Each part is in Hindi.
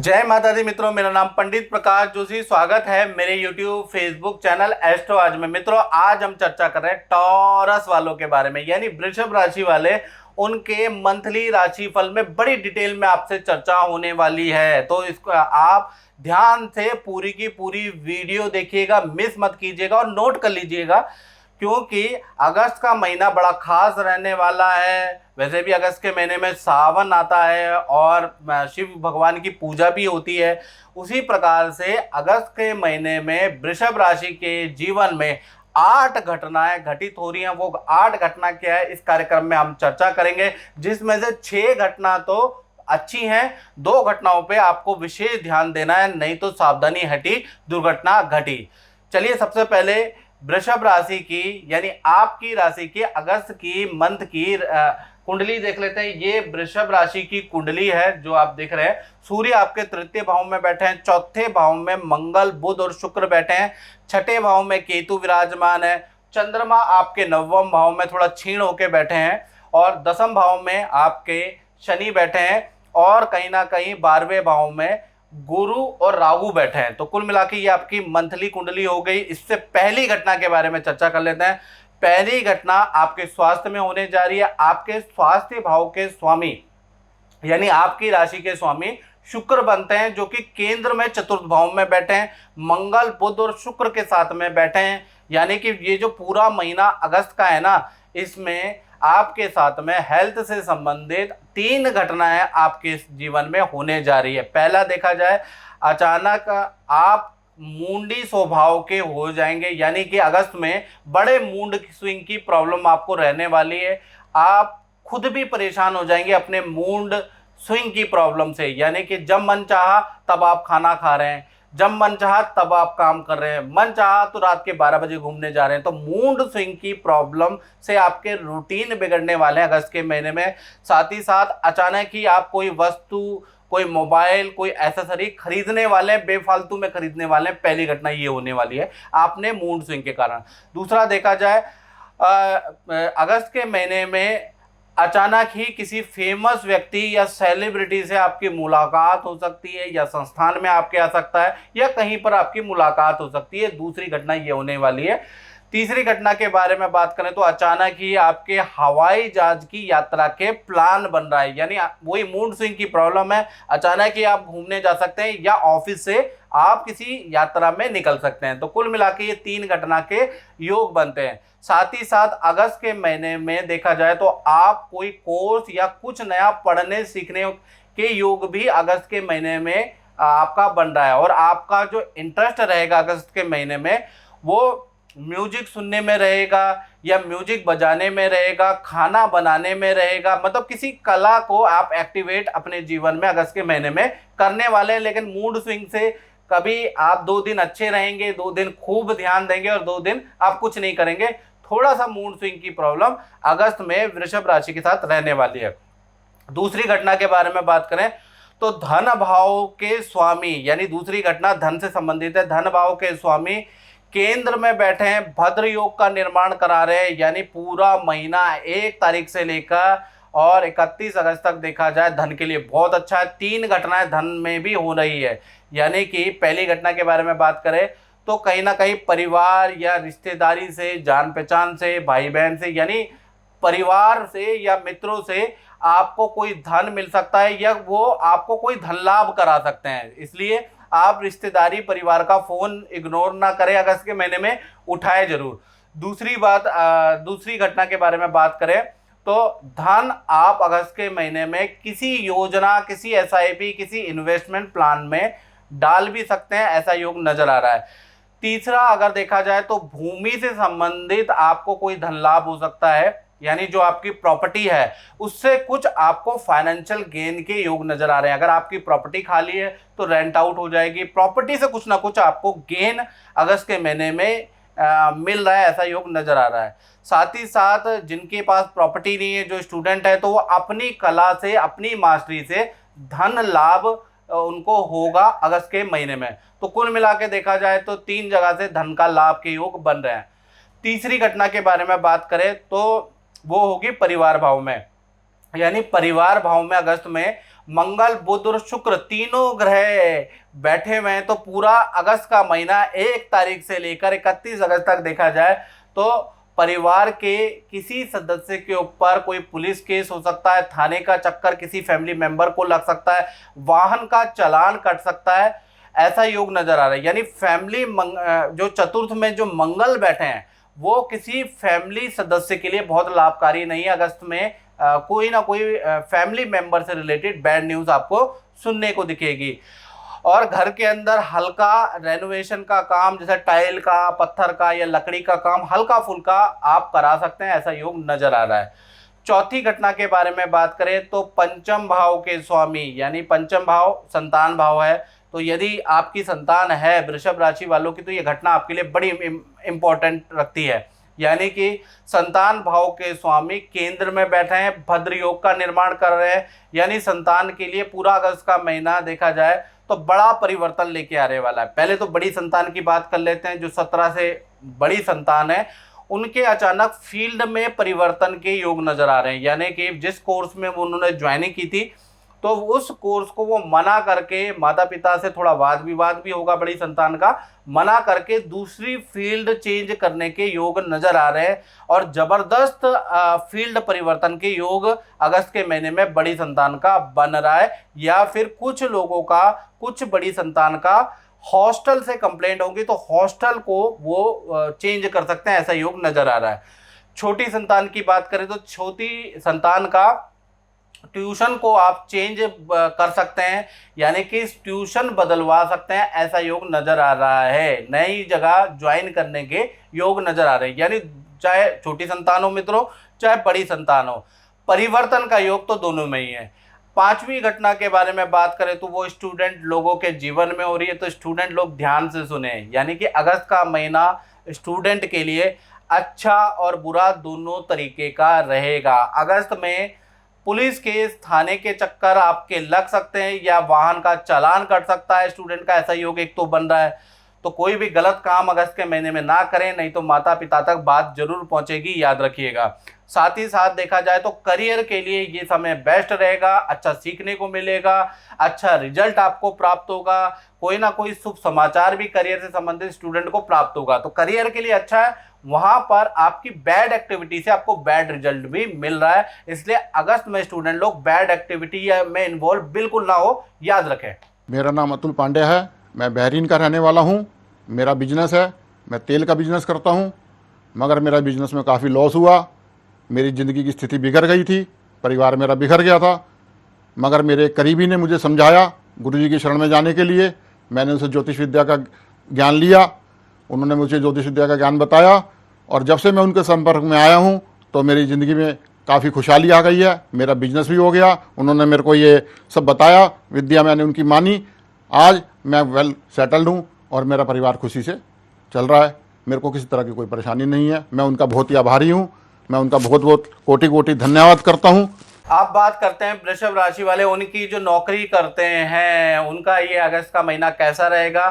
जय माता दी मित्रों, मेरा नाम पंडित प्रकाश जोशी। स्वागत है मेरे YouTube फेसबुक चैनल एस्ट्रो आज में। मित्रों, आज हम चर्चा कर रहे हैं टॉरस वालों के बारे में, यानी वृषभ राशि वाले। उनके मंथली राशिफल में बड़ी डिटेल में आपसे चर्चा होने वाली है, तो इसको आप ध्यान से पूरी की पूरी वीडियो देखिएगा, मिस मत कीजिएगा और नोट कर लीजिएगा, क्योंकि अगस्त का महीना बड़ा खास रहने वाला है। वैसे भी अगस्त के महीने में सावन आता है और शिव भगवान की पूजा भी होती है। उसी प्रकार से अगस्त के महीने में वृषभ राशि के जीवन में 8 घटनाएं घटित हो रही हैं। वो 8 घटना क्या है, इस कार्यक्रम में हम चर्चा करेंगे, जिसमें से 6 घटना तो अच्छी हैं, 2 घटनाओं पे आपको विशेष ध्यान देना है, नहीं तो सावधानी हटी दुर्घटना घटी। चलिए, सबसे पहले वृषभ राशि की यानी आपकी राशि की अगस्त की मंथ की कुंडली देख लेते हैं। ये वृषभ राशि की कुंडली है जो आप देख रहे हैं। सूर्य आपके तृतीय भाव में बैठे हैं, चौथे भाव में मंगल, बुध और शुक्र बैठे हैं, छठे भाव में केतु विराजमान है, चंद्रमा आपके नवम भाव में थोड़ा क्षीण होके बैठे हैं और दसम भाव में आपके शनि बैठे हैं और कहीं ना कहीं 12वें भाव में गुरु और राहु बैठे हैं। तो कुल मिला के ये आपकी मंथली कुंडली हो गई। इससे पहली घटना के बारे में चर्चा कर लेते हैं। पहली घटना आपके स्वास्थ्य में होने जा रही है। आपके स्वास्थ्य भाव के स्वामी यानी आपकी राशि के स्वामी शुक्र बनते हैं, जो कि केंद्र में चतुर्थ भाव में बैठे हैं, मंगल, बुध और शुक्र के साथ में बैठे हैं। यानी कि ये जो पूरा महीना अगस्त का है ना, इसमें आपके साथ में हेल्थ से संबंधित 3 घटनाएं आपके जीवन में होने जा रही है। पहला देखा जाए, अचानक आप मूंडी स्वभाव के हो जाएंगे, यानी कि अगस्त में बड़े मूड स्विंग की प्रॉब्लम आपको रहने वाली है। आप खुद भी परेशान हो जाएंगे अपने मूड स्विंग की प्रॉब्लम से, यानी कि जब मन चाहा तब आप खाना खा रहे हैं, जब मन चाहा तब आप काम कर रहे हैं, मन चाहा तो रात के 12 बजे घूमने जा रहे हैं। तो मूड स्विंग की प्रॉब्लम से आपके रूटीन बिगड़ने वाले हैं अगस्त के महीने में। साथ ही साथ अचानक ही आप कोई वस्तु, कोई मोबाइल, कोई एक्सेसरी खरीदने वाले हैं, बेफालतू में खरीदने वाले हैं। पहली घटना ये होने वाली है आपने मूड स्विंग के कारण। दूसरा देखा जाए, अगस्त के महीने में अचानक ही किसी फेमस व्यक्ति या सेलिब्रिटी से आपकी मुलाकात हो सकती है, या संस्थान में आपके आ सकता है, या कहीं पर आपकी मुलाकात हो सकती है। दूसरी घटना ये होने वाली है। तीसरी घटना के बारे में बात करें तो अचानक ही आपके हवाई जहाज की यात्रा के प्लान बन रहा है, यानी वही मूड स्विंग की प्रॉब्लम है। अचानक ही आप घूमने जा सकते हैं या ऑफिस से आप किसी यात्रा में निकल सकते हैं। तो कुल मिला के ये 3 घटना के योग बनते हैं। साथ ही साथ अगस्त के महीने में देखा जाए तो आप कोई कोर्स या कुछ नया पढ़ने सीखने के योग भी अगस्त के महीने में आपका बन रहा है। और आपका जो इंटरेस्ट रहेगा अगस्त के महीने में, वो म्यूजिक सुनने में रहेगा या म्यूजिक बजाने में रहेगा, खाना बनाने में रहेगा। मतलब किसी कला को आप एक्टिवेट अपने जीवन में अगस्त के महीने में करने वाले हैं। लेकिन मूड स्विंग से कभी आप 2 दिन अच्छे रहेंगे, 2 दिन खूब ध्यान देंगे और 2 दिन आप कुछ नहीं करेंगे। थोड़ा सा मूड स्विंग की प्रॉब्लम अगस्त में वृषभ राशि के साथ रहने वाली है। दूसरी घटना के बारे में बात करें तो धन भाव के स्वामी, यानी दूसरी घटना धन से संबंधित है। धन भाव के स्वामी केंद्र में बैठे हैं, भद्र योग का निर्माण करा रहे हैं, यानी पूरा महीना 1 तारीख से लेकर और 31 अगस्त तक देखा जाए धन के लिए बहुत अच्छा है। 3 घटनाएं धन में भी हो रही है। यानी कि पहली घटना के बारे में बात करें तो कहीं ना कहीं परिवार या रिश्तेदारी से, जान पहचान से, भाई बहन से, यानी परिवार से या मित्रों से आपको कोई धन मिल सकता है, या वो आपको कोई धन लाभ करा सकते हैं। इसलिए आप रिश्तेदारी, परिवार का फोन इग्नोर ना करें, अगस्त के महीने में उठाए जरूर। दूसरी बात, दूसरी घटना के बारे में बात करें तो धन आप अगस्त के महीने में किसी योजना, किसी SIP, किसी इन्वेस्टमेंट प्लान में डाल भी सकते हैं, ऐसा योग नजर आ रहा है। तीसरा अगर देखा जाए तो भूमि से संबंधित आपको कोई धन लाभ हो सकता है, यानी जो आपकी प्रॉपर्टी है उससे कुछ आपको फाइनेंशियल गेन के योग नजर आ रहे हैं। अगर आपकी प्रॉपर्टी खाली है तो रेंट आउट हो जाएगी, प्रॉपर्टी से कुछ ना कुछ आपको गेन अगस्त के महीने में मिल रहा है, ऐसा योग नजर आ रहा है। साथ ही साथ जिनके पास प्रॉपर्टी नहीं है, जो स्टूडेंट है, तो वो अपनी कला से, अपनी मास्टरी से धन लाभ उनको होगा अगस्त के महीने में। तो कुल मिला के देखा जाए तो 3 जगह से धन का लाभ के योग बन रहे हैं। तीसरी घटना के बारे में बात करें तो वो होगी परिवार भाव में, यानी परिवार भाव में अगस्त में मंगल बुध और शुक्र तीनों ग्रह बैठे हुए हैं, तो पूरा अगस्त का महीना 1 तारीख से लेकर 31 अगस्त तक देखा जाए तो परिवार के किसी सदस्य के ऊपर कोई पुलिस केस हो सकता है, थाने का चक्कर किसी फैमिली मेंबर को लग सकता है, वाहन का चालान कट सकता है, ऐसा योग नजर आ रहा है। यानी फैमिली जो चतुर्थ में जो मंगल बैठे हैं वो किसी फैमिली सदस्य के लिए बहुत लाभकारी नहीं है। अगस्त में कोई ना कोई फैमिली मेंबर से रिलेटेड बैड न्यूज आपको सुनने को दिखेगी। और घर के अंदर हल्का रेनोवेशन का काम, जैसे टाइल का, पत्थर का या लकड़ी का काम हल्का फुल्का आप करा सकते हैं, ऐसा योग नजर आ रहा है। चौथी घटना के बारे में बात करें तो पंचम भाव के स्वामी, यानी पंचम भाव संतान भाव है, तो यदि आपकी संतान है वृषभ राशि वालों की तो ये घटना आपके लिए बड़ी इंपॉर्टेंट रखती है। यानी कि संतान भाव के स्वामी केंद्र में बैठे हैं, भद्र योग का निर्माण कर रहे हैं, यानी संतान के लिए पूरा अगस्त का महीना देखा जाए तो बड़ा परिवर्तन लेके आने वाला है। पहले तो बड़ी संतान की बात कर लेते हैं। जो 17 से बड़ी संतान है उनके अचानक फील्ड में परिवर्तन के योग नजर आ रहे हैं, यानी कि जिस कोर्स में उन्होंने ज्वाइनिंग की थी तो उस कोर्स को वो मना करके, माता पिता से थोड़ा वाद विवाद भी होगा बड़ी संतान का, मना करके दूसरी फील्ड चेंज करने के योग नजर आ रहे हैं। और जबरदस्त फील्ड परिवर्तन के योग अगस्त के महीने में बड़ी संतान का बन रहा है। या फिर कुछ लोगों का, कुछ बड़ी संतान का हॉस्टल से कंप्लेंट होगी तो हॉस्टल को वो चेंज कर सकते हैं, ऐसा योग नजर आ रहा है। छोटी संतान की बात करें तो छोटी संतान का ट्यूशन को आप चेंज कर सकते हैं, यानी कि ट्यूशन बदलवा सकते हैं, ऐसा योग नजर आ रहा है। नई जगह ज्वाइन करने के योग नजर आ रहे हैं, यानी चाहे छोटी संतान हो मित्रों, चाहे बड़ी संतान हो, परिवर्तन का योग तो दोनों में ही है। पांचवी घटना के बारे में बात करें तो वो स्टूडेंट लोगों के जीवन में हो रही है, तो स्टूडेंट लोग ध्यान से सुने। यानी कि अगस्त का महीना स्टूडेंट के लिए अच्छा और बुरा दोनों तरीके का रहेगा। अगस्त में पुलिस केस, थाने के चक्कर आपके लग सकते हैं या वाहन का चालान कट सकता है स्टूडेंट का, ऐसा योग एक तो बन रहा है। तो कोई भी गलत काम अगस्त के महीने में ना करें, नहीं तो माता पिता तक बात जरूर पहुंचेगी, याद रखिएगा। साथ ही साथ देखा जाए तो करियर के लिए ये समय बेस्ट रहेगा, अच्छा सीखने को मिलेगा, अच्छा रिजल्ट आपको प्राप्त होगा, कोई ना कोई शुभ समाचार भी करियर से संबंधित स्टूडेंट को प्राप्त होगा। तो करियर के लिए अच्छा है, वहां पर आपकी बैड एक्टिविटी से आपको बैड रिजल्ट भी मिल रहा है, इसलिए अगस्त में स्टूडेंट लोग बैड एक्टिविटी में इन्वॉल्व बिल्कुल ना हो, याद रखें। मेरा नाम अतुल पांडे है, मैं बहरीन का रहने वाला हूँ। मेरा बिजनेस है, मैं तेल का बिजनेस करता हूँ, मगर मेरा बिजनेस में काफ़ी लॉस हुआ। मेरी ज़िंदगी की स्थिति बिगड़ गई थी, परिवार मेरा बिखर गया था, मगर मेरे एक करीबी ने मुझे समझाया गुरुजी की शरण में जाने के लिए। मैंने उनसे ज्योतिष विद्या का ज्ञान लिया, उन्होंने मुझे ज्योतिष विद्या का ज्ञान बताया, और जब से मैं उनके संपर्क में आया हूँ तो मेरी ज़िंदगी में काफ़ी खुशहाली आ गई है, मेरा बिजनेस भी हो गया। उन्होंने मेरे को ये सब बताया, विद्या मैंने उनकी मानी, आज मैं वेल सेटल्ड हूँ और मेरा परिवार खुशी से चल रहा है। मेरे को किसी तरह की कोई परेशानी नहीं है। मैं उनका बहुत ही आभारी हूँ, मैं उनका बहुत बहुत कोटि कोटि धन्यवाद करता हूँ। आप बात करते हैं वृषभ राशि वाले, उनकी जो नौकरी करते हैं उनका ये अगस्त का महीना कैसा रहेगा।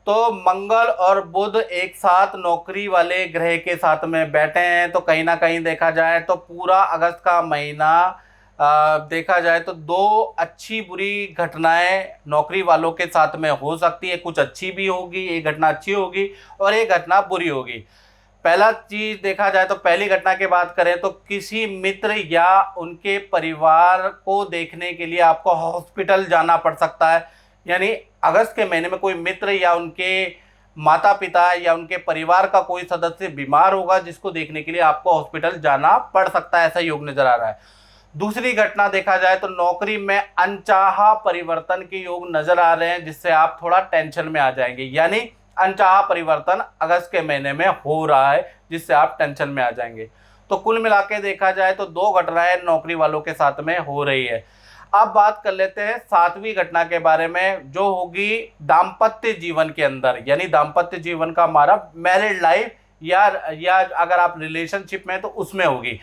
तो मंगल और बुध एक साथ नौकरी वाले ग्रह के साथ में बैठे हैं, तो कहीं ना कहीं देखा जाए तो पूरा अगस्त का महीना देखा जाए तो दो अच्छी बुरी घटनाएं नौकरी वालों के साथ में हो सकती है। कुछ अच्छी भी होगी, एक घटना अच्छी होगी और एक घटना बुरी होगी। पहला चीज देखा जाए तो पहली घटना की बात करें तो किसी मित्र या उनके परिवार को देखने के लिए आपको हॉस्पिटल जाना पड़ सकता है। यानी अगस्त के महीने में कोई मित्र या उनके माता पिता या उनके परिवार का कोई सदस्य बीमार होगा जिसको देखने के लिए आपको हॉस्पिटल जाना पड़ सकता है, ऐसा योग नजर आ रहा है। दूसरी घटना देखा जाए तो नौकरी में अनचाहा परिवर्तन के योग नजर आ रहे हैं, जिससे आप थोड़ा टेंशन में आ जाएंगे। यानी अनचाहा परिवर्तन अगस्त के महीने में हो रहा है, जिससे आप टेंशन में आ जाएंगे। तो कुल मिला के देखा जाए तो दो घटनाएं नौकरी वालों के साथ में हो रही है। अब बात कर लेते हैं सातवीं घटना के बारे में, जो होगी दाम्पत्य जीवन के अंदर। यानी दाम्पत्य जीवन का हमारा मैरिड लाइफ या अगर आप रिलेशनशिप में तो उसमें होगी।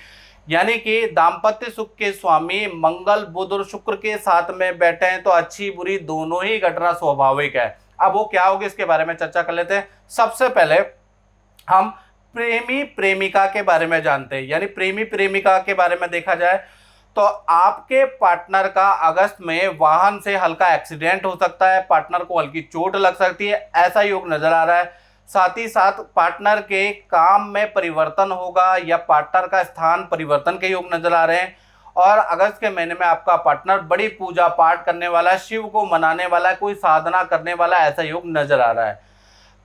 यानी कि दाम्पत्य सुख के स्वामी मंगल बुध और शुक्र के साथ में बैठे हैं, तो अच्छी बुरी दोनों ही घटना स्वाभाविक है। अब वो क्या होगी इसके बारे में चर्चा कर लेते हैं। सबसे पहले हम प्रेमी प्रेमिका के बारे में जानते हैं। यानी प्रेमी प्रेमिका के बारे में देखा जाए तो आपके पार्टनर का अगस्त में वाहन से हल्का एक्सीडेंट हो सकता है, पार्टनर को हल्की चोट लग सकती है, ऐसा योग नजर आ रहा है। साथ ही साथ पार्टनर के काम में परिवर्तन होगा या पार्टनर का स्थान परिवर्तन के योग नजर आ रहे हैं। और अगस्त के महीने में आपका पार्टनर बड़ी पूजा पाठ करने वाला है, शिव को मनाने वाला है, कोई साधना करने वाला, ऐसा योग नजर आ रहा है।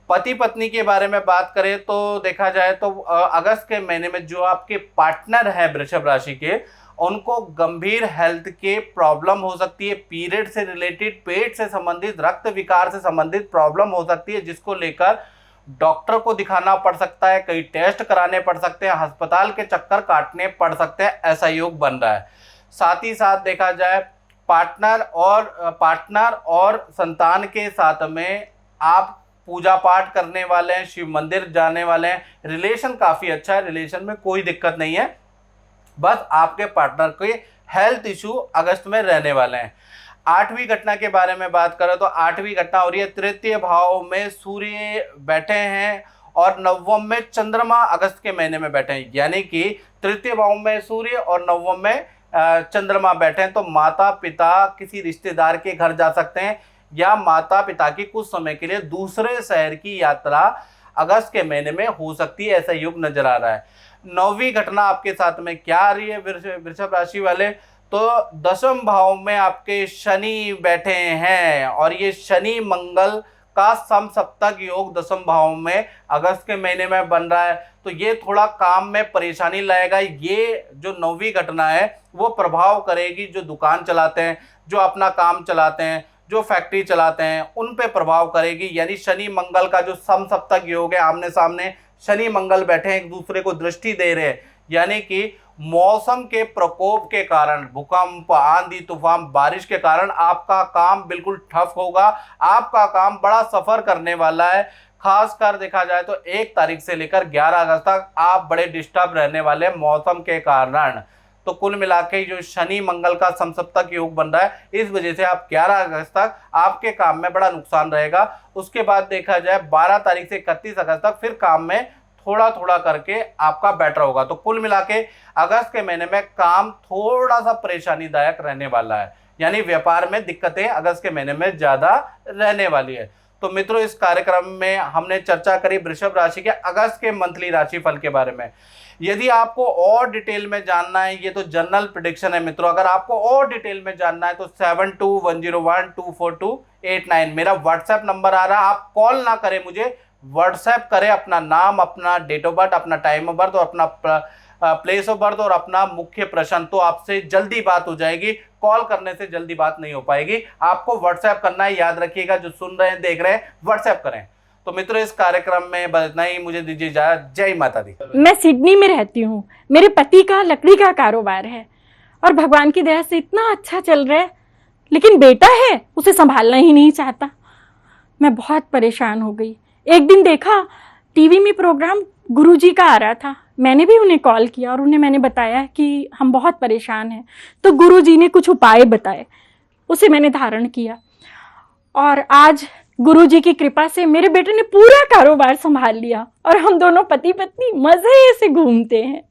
पति पत्नी के बारे में बात करें तो देखा जाए तो अगस्त के महीने में जो आपके पार्टनर हैं वृषभ राशि के, उनको गंभीर हेल्थ के प्रॉब्लम हो सकती है। पीरियड से रिलेटेड, पेट से संबंधित, रक्त विकार से संबंधित प्रॉब्लम हो सकती है, जिसको लेकर डॉक्टर को दिखाना पड़ सकता है, कई टेस्ट कराने पड़ सकते हैं, अस्पताल के चक्कर काटने पड़ सकते हैं, ऐसा योग बन रहा है। साथ ही साथ देखा जाए पार्टनर और संतान के साथ में आप पूजा पाठ करने वाले हैं, शिव मंदिर जाने वाले हैं, रिलेशन काफ़ी अच्छा है, रिलेशन में कोई दिक्कत नहीं है। बस आपके पार्टनर के हेल्थ इशू अगस्त में रहने वाले हैं। 8वीं घटना के बारे में बात करें तो 8वीं घटना हो रही है, तृतीय भाव में सूर्य बैठे हैं और नवम में चंद्रमा अगस्त के महीने में बैठे हैं। यानी कि तृतीय भाव में सूर्य और नवम में चंद्रमा बैठे हैं, तो माता पिता किसी रिश्तेदार के घर जा सकते हैं या माता पिता की कुछ समय के लिए दूसरे शहर की यात्रा अगस्त के महीने में हो सकती है, ऐसा योग नजर आ रहा है। 9वीं घटना आपके साथ में क्या आ रही है वृषभ राशि वाले, तो 10वें भाव में आपके शनि बैठे हैं और ये शनि मंगल का समसप्तक योग 10वें भाव में अगस्त के महीने में बन रहा है। तो ये थोड़ा काम में परेशानी लाएगा। ये जो 9वीं घटना है वो प्रभाव करेगी जो दुकान चलाते हैं, जो अपना काम चलाते हैं, जो फैक्ट्री चलाते हैं, उन पे प्रभाव करेगी। यानी शनि मंगल का जो समसप्तक योग है, आमने सामने शनि मंगल बैठे हैं, एक दूसरे को दृष्टि दे रहे हैं, यानी कि मौसम के प्रकोप के कारण, भूकंप, आंधी तूफान, बारिश के कारण आपका काम बिल्कुल ठप होगा। आपका काम बड़ा सफर करने वाला है। खासकर देखा जाए तो 1 तारीख से लेकर 11 अगस्त तक आप बड़े डिस्टर्ब रहने वाले हैं मौसम के कारण। तो कुल मिला के जो शनि मंगल का समसप्तक योग बन रहा है, इस वजह से आप 11 अगस्त तक आपके काम में बड़ा नुकसान रहेगा। उसके बाद देखा जाए 12 तारीख से 31 अगस्त तक फिर काम में थोड़ा थोड़ा करके आपका बेटर होगा। तो कुल मिला के अगस्त के महीने में काम थोड़ा सा परेशानीदायक रहने वाला है, यानी व्यापार में दिक्कतें अगस्त के महीने में ज़्यादा रहने वाली है। तो मित्रों, इस कार्यक्रम में हमने चर्चा करी वृषभ राशि के अगस्त के मंथली राशिफल के बारे में। यदि आपको और डिटेल में जानना है, ये तो जनरल प्रेडिक्शन है मित्रों, अगर आपको और डिटेल में जानना है तो 7210124289 मेरा व्हाट्सएप नंबर आ रहा है। आप कॉल ना करें, मुझे व्हाट्सएप करें अपना नाम, अपना डेट ऑफ बर्थ, अपना टाइम ऑफ बर्थ और अपना प्लेस ऑफ बर्थ और अपना मुख्य प्रश्न, तो आपसे जल्दी बात हो जाएगी। कॉल करने से जल्दी बात नहीं हो पाएगी, आपको व्हाट्सएप करना है। याद रखिएगा, जो सुन रहे हैं देख रहे हैं व्हाट्सएप करें। तो मित्रों, इस कार्यक्रम में बस इतना ही, मुझे दीजिए इजाजत। जय माता दी। मैं सिडनी में रहती हूँ। मेरे पति का लकड़ी का कारोबार है और भगवान की दया से इतना अच्छा चल रहा है, लेकिन बेटा है उसे संभालना ही नहीं चाहता। मैं बहुत परेशान हो गई। एक दिन देखा टीवी में प्रोग्राम गुरुजी का आ रहा था, मैंने भी उन्हें कॉल किया और उन्हें मैंने बताया कि हम बहुत परेशान हैं। तो गुरुजी ने कुछ उपाय बताए, उसे मैंने धारण किया और आज गुरुजी की कृपा से मेरे बेटे ने पूरा कारोबार संभाल लिया और हम दोनों पति पत्नी मजे से घूमते हैं।